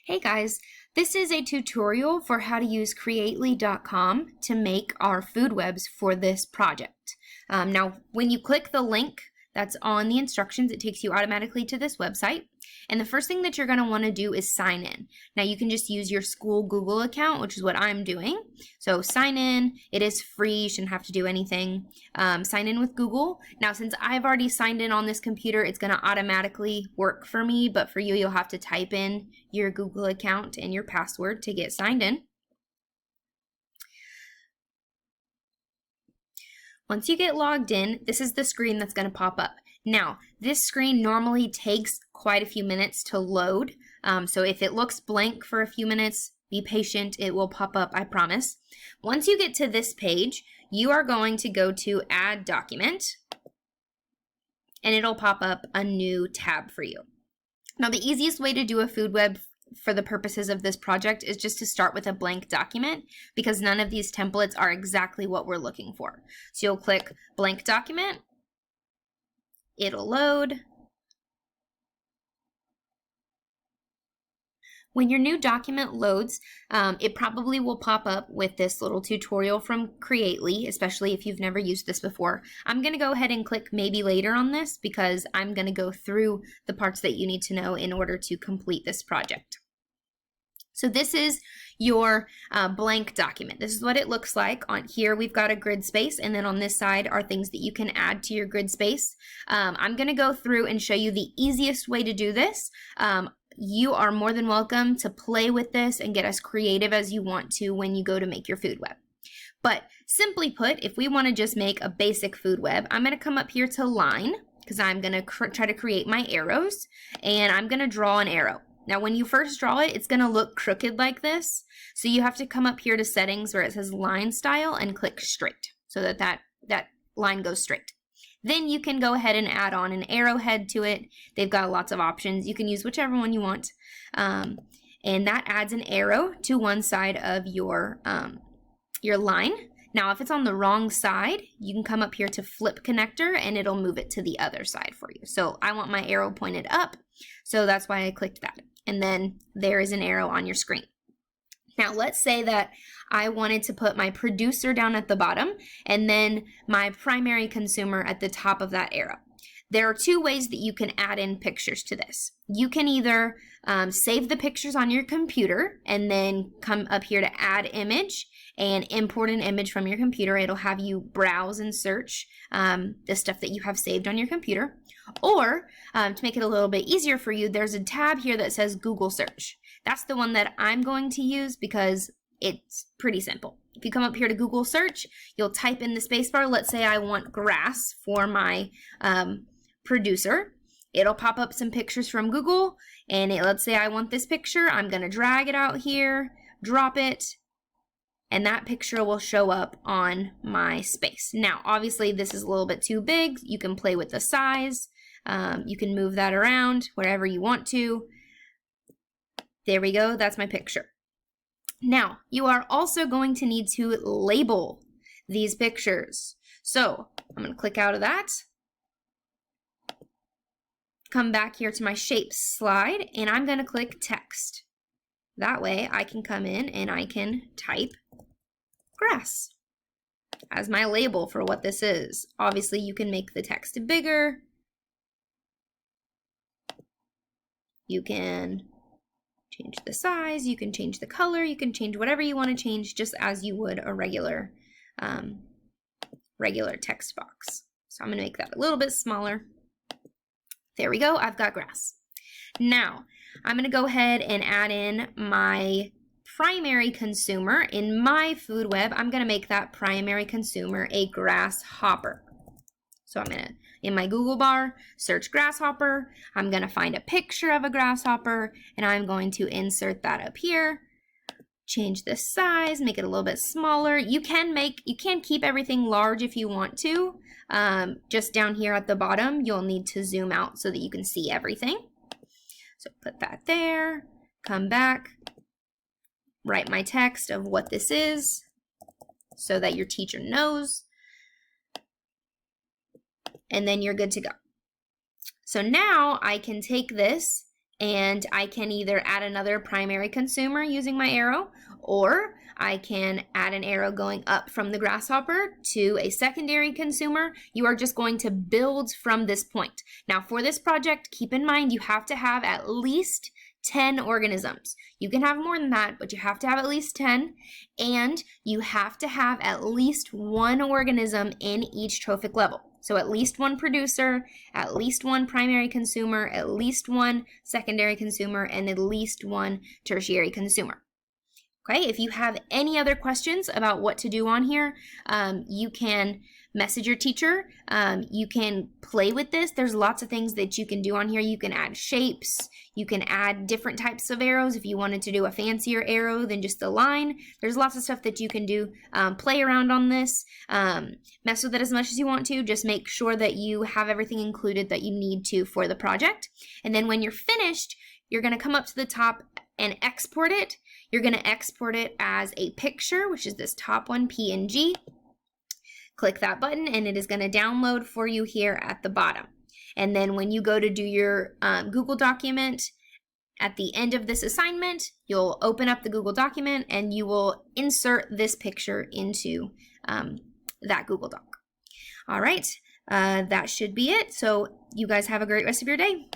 Hey guys, this is a tutorial for how to use creately.com to make our food webs for this project. Now, when you click the link that's on the instructions, it takes you automatically to this website. And the first thing that you're going to want to do is sign in. Now, you can just use your school Google account, which is what I'm doing. So sign in. It is free. You shouldn't have to do anything. Sign in with Google. Now, since I've already signed in on this computer, it's going to automatically work for me. But for you, you'll have to type in your Google account and your password to get signed in. Once you get logged in, this is the screen that's going to pop up. Now, this screen normally takes quite a few minutes to load. So if it looks blank for a few minutes, be patient. It will pop up, I promise. Once you get to this page, you are going to go to Add Document, and it'll pop up a new tab for you. Now, the easiest way to do a food web for the purposes of this project is just to start with a blank document, because none of these templates are exactly what we're looking for. So you'll click blank document, it'll load. When your new document loads, it probably will pop up with this little tutorial from Creately, especially if you've never used this before. I'm going to go ahead and click maybe later on this because I'm going to go through the parts that you need to know in order to complete this project. So this is your blank document. This is what it looks like. On here we've got a grid space, and then on this side are things that you can add to your grid space. I'm going to go through and show you the easiest way to do this. You are more than welcome to play with this and get as creative as you want to when you go to make your food web. But simply put, if we want to just make a basic food web, I'm going to come up here to line because I'm going to try to create my arrows, and I'm going to draw an arrow. Now, when you first draw it, it's going to look crooked like this. So you have to come up here to settings where it says line style and click straight so that line goes straight. Then you can go ahead and add on an arrowhead to it. They've got lots of options. You can use whichever one you want. And that adds an arrow to one side of your line. Now, if it's on the wrong side, you can come up here to flip connector and it'll move it to the other side for you. So I want my arrow pointed up, so that's why I clicked that. And then there is an arrow on your screen. Now, let's say that I wanted to put my producer down at the bottom and then my primary consumer at the top of that arrow. There are two ways that you can add in pictures to this. You can either save the pictures on your computer and then come up here to add image and import an image from your computer. It'll have you browse and search the stuff that you have saved on your computer. Or to make it a little bit easier for you, there's a tab here that says Google search. That's the one that I'm going to use because it's pretty simple. If you come up here to Google search, you'll type in the spacebar. Let's say I want grass for my producer. It'll pop up some pictures from Google, and let's say I want this picture. I'm going to drag it out here, drop it, and that picture will show up on my space. Now, obviously, this is a little bit too big. You can play with the size. You can move that around wherever you want to. There we go. That's my picture. Now, you are also going to need to label these pictures. So I'm going to click out of that. Come back here to my shapes slide, and I'm going to click text. That way I can come in and I can type grass as my label for what this is. Obviously, you can make the text bigger. You can change the size, you can change the color, you can change whatever you want to change just as you would a regular text box. So I'm going to make that a little bit smaller. There we go, I've got grass. Now, I'm going to go ahead and add in my primary consumer. In my food web, I'm going to make that primary consumer a grasshopper. So I'm going to, in my Google bar, search grasshopper. I'm going to find a picture of a grasshopper, and I'm going to insert that up here. Change the size, make it a little bit smaller. You can keep everything large if you want to. Just down here at the bottom, you'll need to zoom out so that you can see everything. So put that there, come back, write my text of what this is so that your teacher knows, and then you're good to go. So now I can take this and I can either add another primary consumer using my arrow, or I can add an arrow going up from the grasshopper to a secondary consumer. You are just going to build from this point. Now for this project, keep in mind you have to have at least 10 organisms. You can have more than that, but you have to have at least 10, and you have to have at least one organism in each trophic level. So at least one producer, at least one primary consumer, at least one secondary consumer, and at least one tertiary consumer. Okay, if you have any other questions about what to do on here, you can message your teacher. You can play with this. There's lots of things that you can do on here. You can add shapes. You can add different types of arrows if you wanted to do a fancier arrow than just a line. There's lots of stuff that you can do. Play around on this. Mess with it as much as you want to. Just make sure that you have everything included that you need to for the project. And then when you're finished, you're going to come up to the top and export it. You're going to export it as a picture, which is this top one, PNG. Click that button and it is going to download for you here at the bottom. And then when you go to do your Google document, at the end of this assignment, you'll open up the Google document and you will insert this picture into that Google Doc. All right, that should be it. So you guys have a great rest of your day.